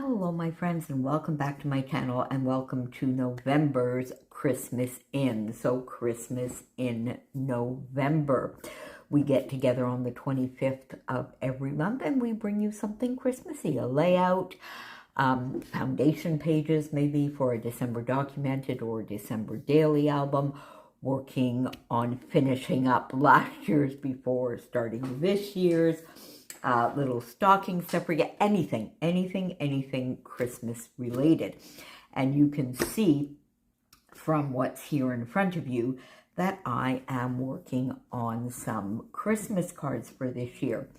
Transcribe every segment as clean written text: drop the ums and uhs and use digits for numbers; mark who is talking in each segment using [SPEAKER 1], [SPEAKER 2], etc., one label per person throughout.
[SPEAKER 1] Hello my friends, and welcome back to my channel, and welcome to November's Christmas In. So Christmas in November. We get together on the 25th of every month and we bring you something Christmassy, a layout, foundation pages maybe for a December documented or December daily album, working on finishing up last year's before starting this year's, little stocking stuffer, anything Christmas related. And you can see from what's here in front of you that I am working on some Christmas cards for this year.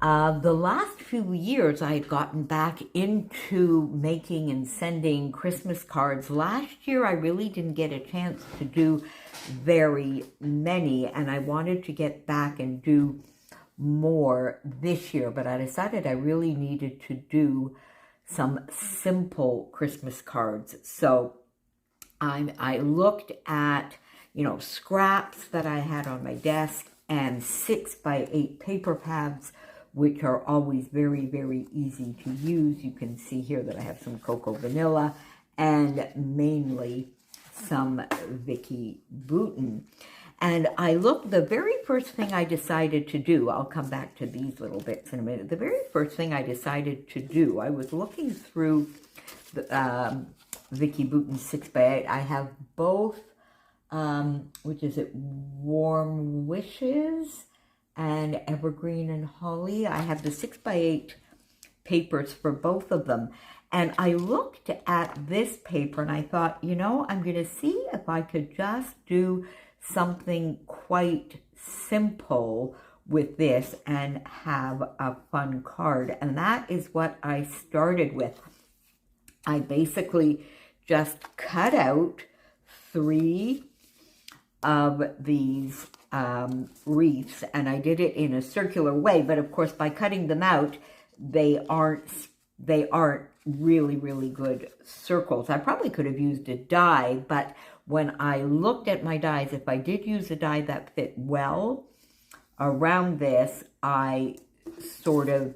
[SPEAKER 1] The last few years I had gotten back into making and sending Christmas cards. Last year I really didn't get a chance to do very many, and I wanted to get back and do more this year, but I decided I really needed to do some simple Christmas cards. So I looked at, scraps that I had on my desk and 6x8 paper pads, which are always very, very easy to use. You can see here that I have some Cocoa Vanilla and mainly some Vicki Boutin. And I looked, the very first thing I decided to do, I'll come back to these little bits in a minute. The very first thing I decided to do, I was looking through the Vicki Boutin 6x8. I have both, which is it, Warm Wishes and Evergreen and Holly. I have the 6x8 papers for both of them. And I looked at this paper and I thought, I'm going to see if I could just do something quite simple with this and have a fun card. And that is what I started with. I basically just cut out 3 of these wreaths, and I did it in a circular way, but of course by cutting them out they aren't really, really good circles. I probably could have used a die, but when I looked at my dies, if I did use a die that fit well around this, I sort of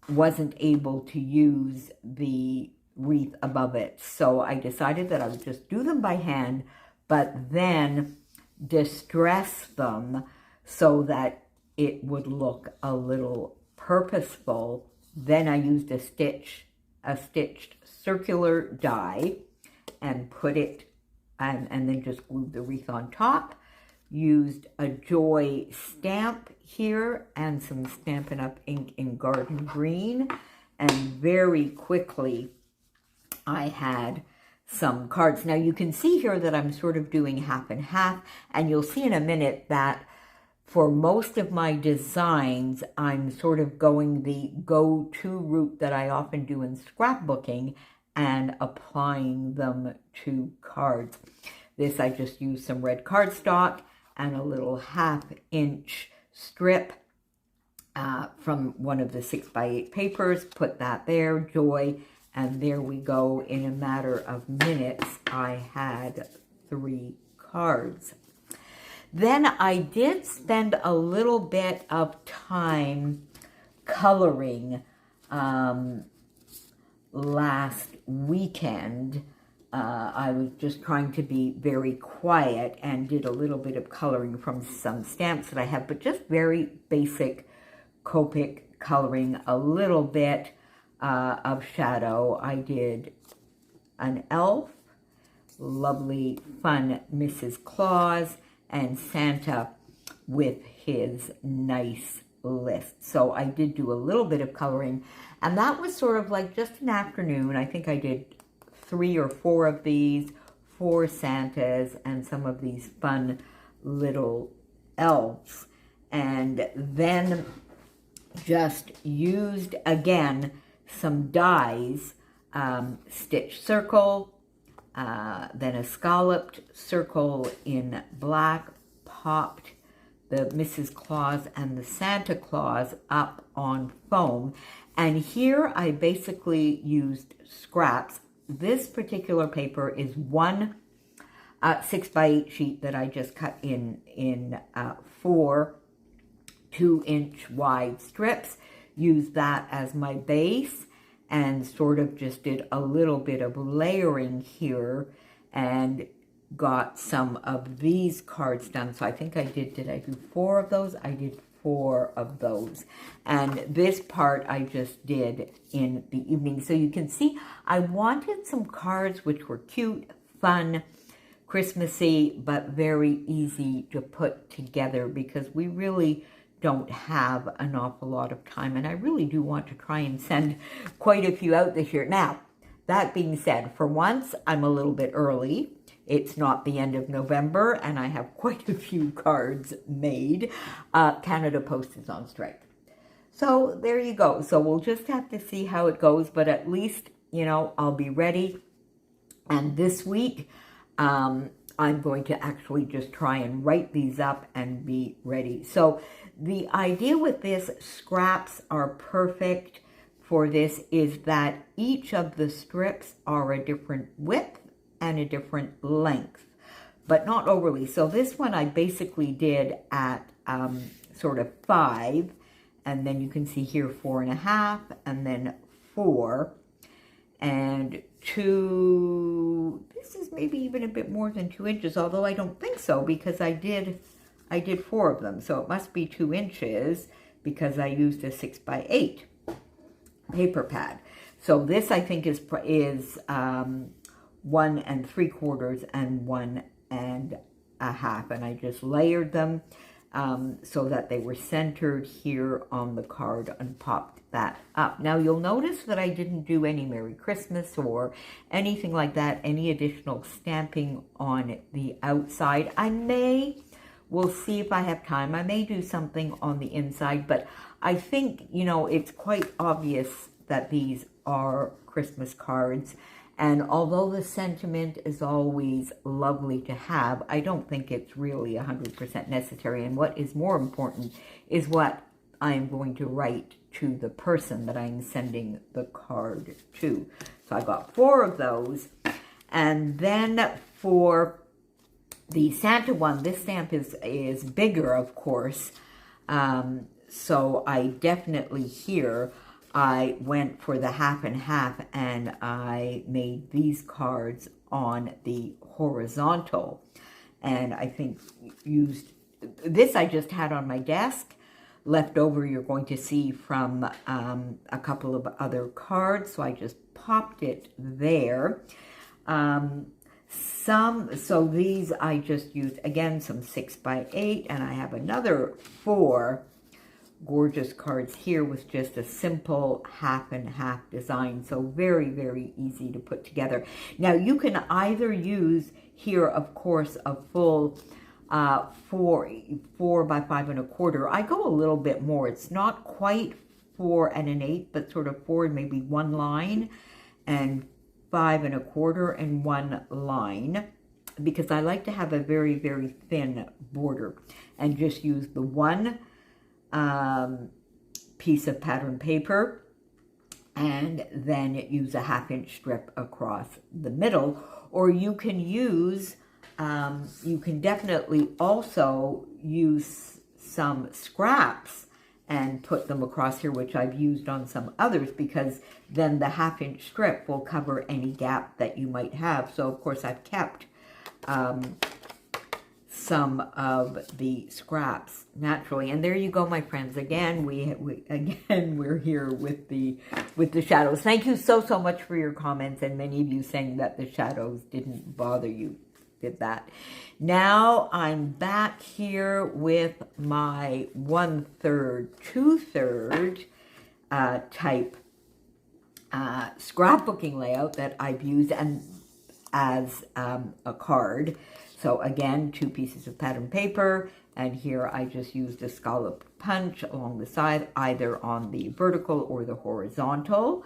[SPEAKER 1] wasn't able to use the wreath above it. So I decided that I would just do them by hand, but then distress them so that it would look a little purposeful. Then I used a stitched circular die and put it, and then just glued the wreath on top. Used a Joy stamp here and some Stampin' Up! Ink in Garden Green. And very quickly, I had some cards. Now you can see here that I'm sort of doing half and half, and you'll see in a minute that for most of my designs, I'm sort of going the go-to route that I often do in scrapbooking and applying them to cards. This, I just used some red cardstock and a little 1/2-inch strip from one of the 6x8 papers, put that there, Joy, and there we go. In a matter of minutes, I had 3 cards. Then I did spend a little bit of time coloring last weekend. I was just trying to be very quiet and did a little bit of coloring from some stamps that I have, but just very basic Copic coloring, a little bit of shadow. I did an elf, lovely, fun Mrs. Claus, and Santa with his nice list. So I did do a little bit of coloring, and that was sort of like just an afternoon. I think I did 3 or 4 of these, 4 Santas, and some of these fun little elves. And then just used, again, some dies, stitch circle, then a scalloped circle in black, popped the Mrs. Claus and the Santa Claus up on foam. And here I basically used scraps. This particular paper is one 6x8 sheet that I just cut in 4 2-inch wide strips. used that as my base and sort of just did a little bit of layering here and got some of these cards done. So I think I did I do 4 of those? I did 4 of those. And this part I just did in the evening. So you can see I wanted some cards which were cute, fun, Christmassy, but very easy to put together because we really don't have an awful lot of time. And I really do want to try and send quite a few out this year. Now, that being said, for once, I'm a little bit early. It's not the end of November, and I have quite a few cards made. Canada Post is on strike. So there you go. So we'll just have to see how it goes, but at least, you know, I'll be ready. And this week, I'm going to actually just try and write these up and be ready. So the idea with this, scraps are perfect for this, is that each of the strips are a different width and a different length, but not overly. So this one I basically did at sort of 5, and then you can see here 4.5, and then 4, and 2. This is maybe even a bit more than 2 inches, although I don't think so because I did 4 of them. So it must be 2 inches because I used a 6x8 paper pad. So this I think is 1 3/4 and 1 1/2, and I just layered them so that they were centered here on the card and popped that up. Now you'll notice that I didn't do any Merry Christmas or anything like that, any additional stamping on the outside. We'll see if I have time, I may do something on the inside, but I think, you know, it's quite obvious that these are Christmas cards. And although the sentiment is always lovely to have, I don't think it's really 100% necessary. And what is more important is what I'm going to write to the person that I'm sending the card to. So I got 4 of those. And then for the Santa one, this stamp is bigger, of course. So I definitely here, I went for the 1/2 and 1/2, and I made these cards on the horizontal. And I think used, this I just had on my desk. Left over, you're going to see from a couple of other cards. So I just popped it there. So these I just used, again, some 6x8, and I have another 4 gorgeous cards here with just a simple 1/2 and 1/2 design. So very, very easy to put together. Now you can either use here, of course, a full 4 by 5 1/4. I go a little bit more. It's not quite 4 1/8, but sort of 4 and maybe 1 line, and 5 1/4 and 1 line, because I like to have a very, very thin border, and just use the 1 piece of pattern paper, and then use a 1/2 inch strip across the middle. Or you can use, you can definitely also use some scraps and put them across here, which I've used on some others, because then the 1/2 inch strip will cover any gap that you might have. So of course I've kept some of the scraps naturally. And there you go, my friends. Again, we're here with the shadows. Thank you so much for your comments, and many of you saying that the shadows didn't bother you. Did that. Now I'm back here with my 1/3, 2/3 type scrapbooking layout that I've used and as a card. So again, 2 pieces of pattern paper, and here I just used a scallop punch along the side, either on the vertical or the horizontal.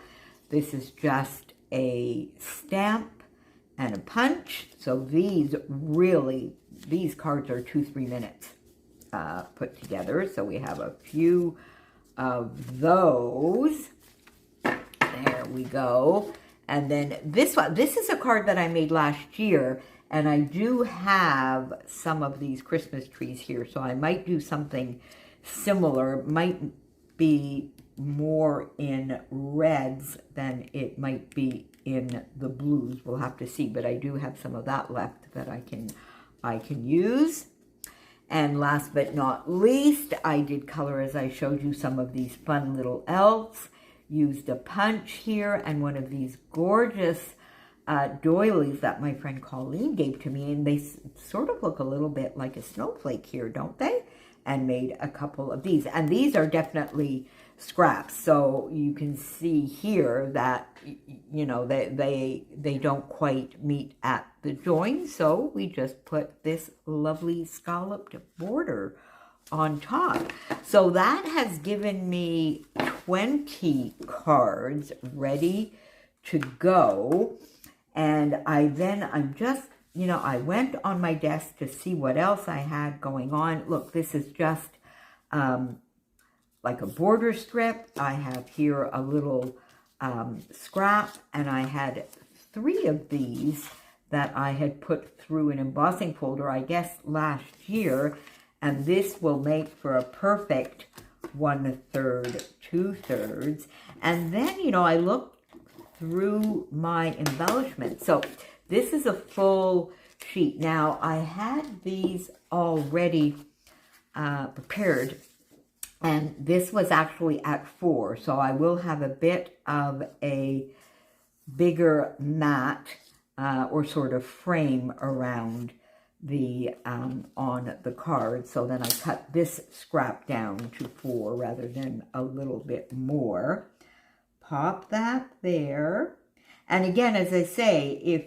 [SPEAKER 1] This is just a stamp and a punch. So these cards are 2-3 minutes put together. So we have a few of those. There we go. And then this one, this is a card that I made last year, and I do have some of these Christmas trees here, so I might do something similar. Might be more in reds than it might be in the blues. We'll have to see, but I do have some of that left that I can use. And last but not least, I did color, as I showed you, some of these fun little elves. Used a punch here and one of these gorgeous doilies that my friend Colleen gave to me. And they sort of look a little bit like a snowflake here, don't they? And made a couple of these. And these are definitely scraps. So you can see here that, you know, they don't quite meet at the join. So we just put this lovely scalloped border on top. So that has given me 20 cards ready to go. And I'm just, you know, I went on my desk to see what else I had going on. Look, this is just like a border strip. I have here a little scrap, and I had 3 of these that I had put through an embossing folder, I guess, last year. And this will make for a perfect 1/3, 2/3. And then, you know, I looked through my embellishment. So this is a full sheet. Now, I had these already prepared, and this was actually at 4. So I will have a bit of a bigger mat or sort of frame around the on the card. So then I cut this scrap down to 4 rather than a little bit more. Pop that there. And again, as I say, if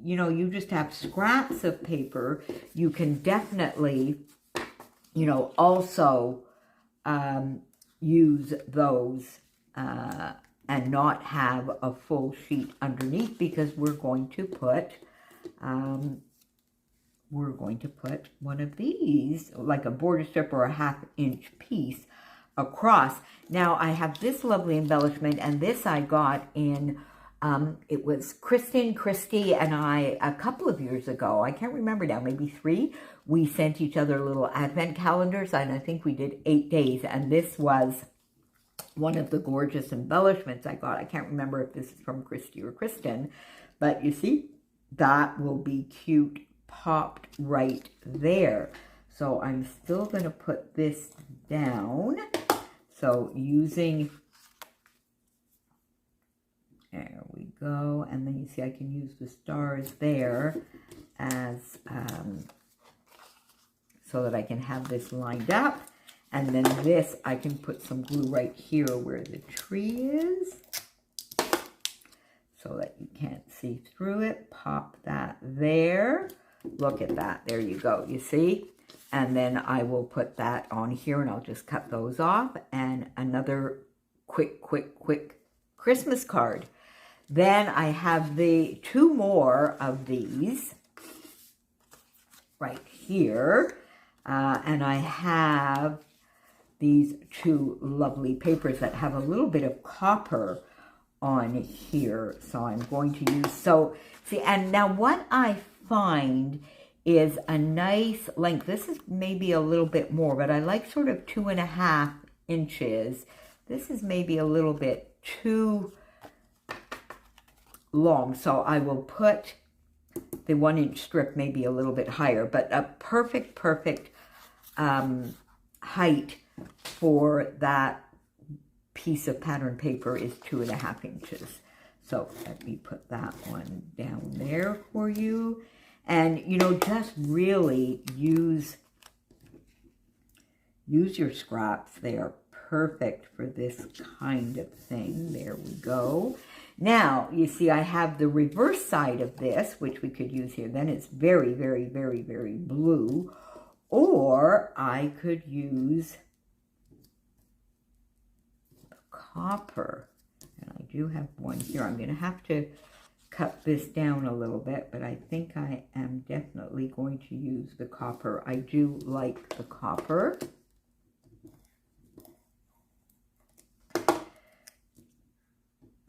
[SPEAKER 1] you know you just have scraps of paper, you can definitely, you know, also use those and not have a full sheet underneath, because we're going to put one of these, like a border strip or a 1/2-inch piece across. Now I have this lovely embellishment, and this I got in, it was Kristen, Christy, and I a couple of years ago. I can't remember now, maybe 3. We sent each other little advent calendars, and I think we did 8 days. And this was one of the gorgeous embellishments I got. I can't remember if this is from Christy or Kristen, but you see, that will be cute, popped right there. So I'm still going to put this down. So using, there we go. And then you see I can use the stars there as, so that I can have this lined up. And then this, I can put some glue right here where the tree is, so that you can't see through it. Pop that there. Look at that. There you go. You see? And then I will put that on here, and I'll just cut those off. And another quick Christmas card. Then I have the 2 more of these right here. And I have these 2 lovely papers that have a little bit of copper on here. So I'm going to use, so see, and now what I find is a nice length. This is maybe a little bit more, but I like sort of 2.5 inches. This is maybe a little bit too long. So I will put the 1-inch strip maybe a little bit higher, but a perfect height for that piece of pattern paper is 2.5 inches. So let me put that one down there for you. And, you know, just really use your scraps. They are perfect for this kind of thing. There we go. Now, you see, I have the reverse side of this, which we could use here. Then it's very blue. Or I could use copper. And I do have one here. I'm going to have to cut this down a little bit, but I think I am definitely going to use the copper. I do like the copper.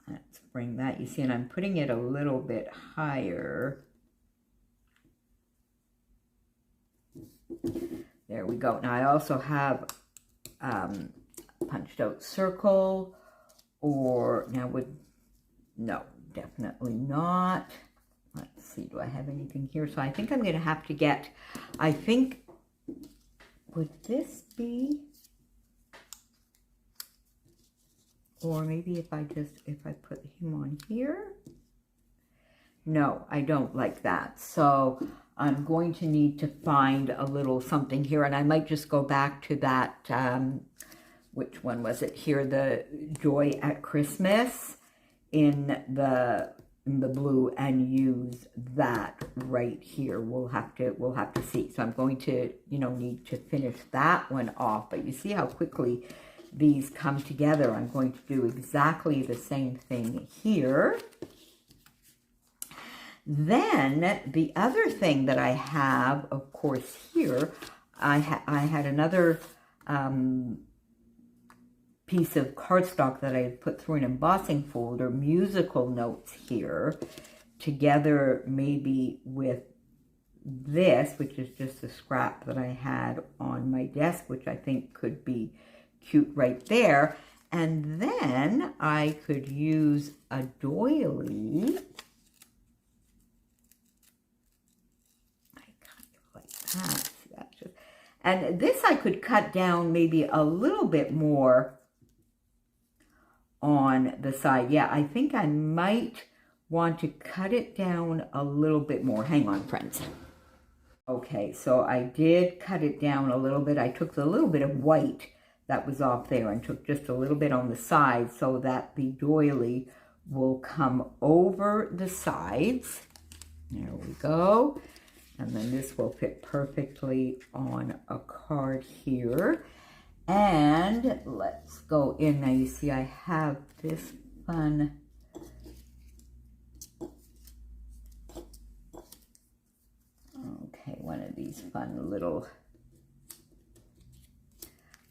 [SPEAKER 1] Let's bring that, you see, and I'm putting it a little bit higher. There we go. Now I also have punched out circle, or now no, definitely not. Let's see, do I have anything here? So I think I'm going to have to get, I think, would this be, or maybe if I put him on here? No, I don't like that. So I'm going to need to find a little something here, and I might just go back to that, which one was it here? The Joy at Christmas in the blue, and use that right here. We'll have to see. So I'm going to, need to finish that one off, but you see how quickly these come together. I'm going to do exactly the same thing here. Then the other thing that I have, of course, here, I had another piece of cardstock that I had put through an embossing folder, musical notes here, together maybe with this, which is just a scrap that I had on my desk, which I think could be cute right there. And then I could use a doily. And this I could cut down maybe a little bit more on the side. Yeah, I think I might want to cut it down a little bit more. Hang on, friends. Okay, so I did cut it down a little bit. I took the little bit of white that was off there and took just a little bit on the side so that the doily will come over the sides. There we go. And then this will fit perfectly on a card here. And let's go in. Now you see I have this fun one of these fun little,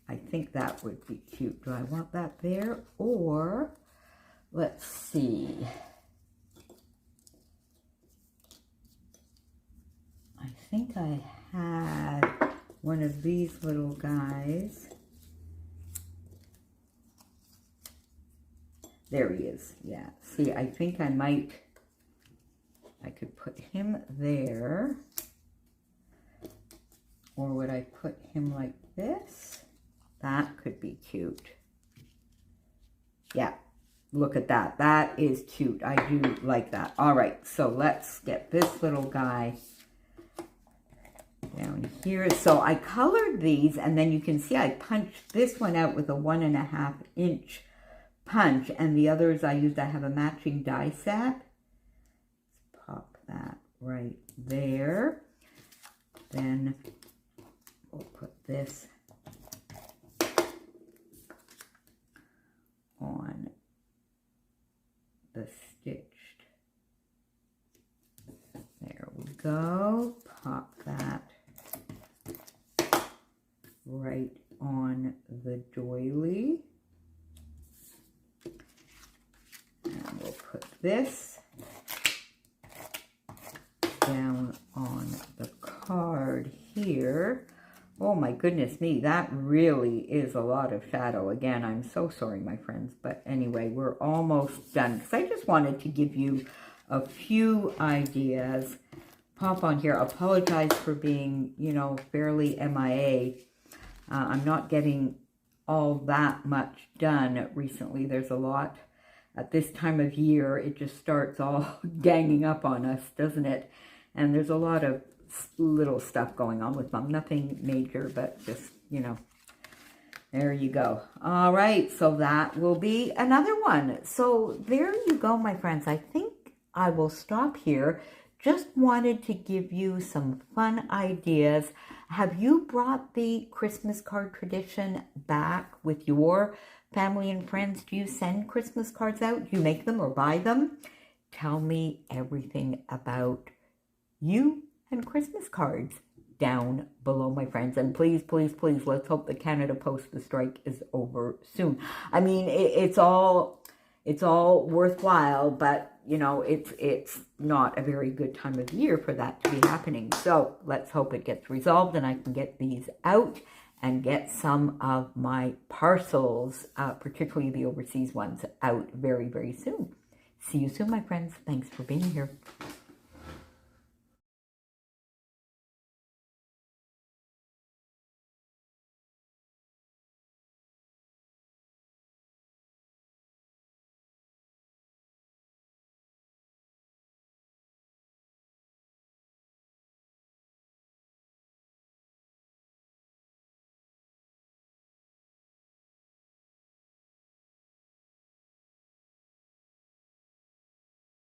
[SPEAKER 1] I think that would be cute. Do I want that there? Or let's see. I think I had one of these little guys. There he is. Yeah. See, I think I could put him there. Or would I put him like this? That could be cute. Yeah. Look at that. That is cute. I do like that. All right. So let's get this little guy down here. So I colored these, and then you can see I punched this one out with a 1.5 inch punch, and the others I have a matching die set. Let's pop that right there. Then we'll put this on the stitched. There we go. Pop that right on the doily. And we'll put this down on the card here. Oh my goodness me, that really is a lot of shadow. Again, I'm so sorry, my friends. But anyway, we're almost done. Because I just wanted to give you a few ideas. Pop on here. Apologize for being, fairly MIA. I'm not getting all that much done recently. There's a lot. At this time of year, it just starts all ganging up on us, doesn't it? And there's a lot of little stuff going on with them. Nothing major, but just, there you go. All right, so that will be another one. So there you go, my friends. I think I will stop here. Just wanted to give you some fun ideas. Have you brought the Christmas card tradition back with your family and friends? Do you send Christmas cards out? Do you make them or buy them? Tell me everything about you and Christmas cards down below, my friends. And please, please, please, let's hope the Canada Post, the strike is over soon. I mean, it's all worthwhile, but it's not a very good time of year for that to be happening. So let's hope it gets resolved and I can get these out and get some of my parcels, particularly the overseas ones, out very, very soon. See you soon, my friends. Thanks for being here.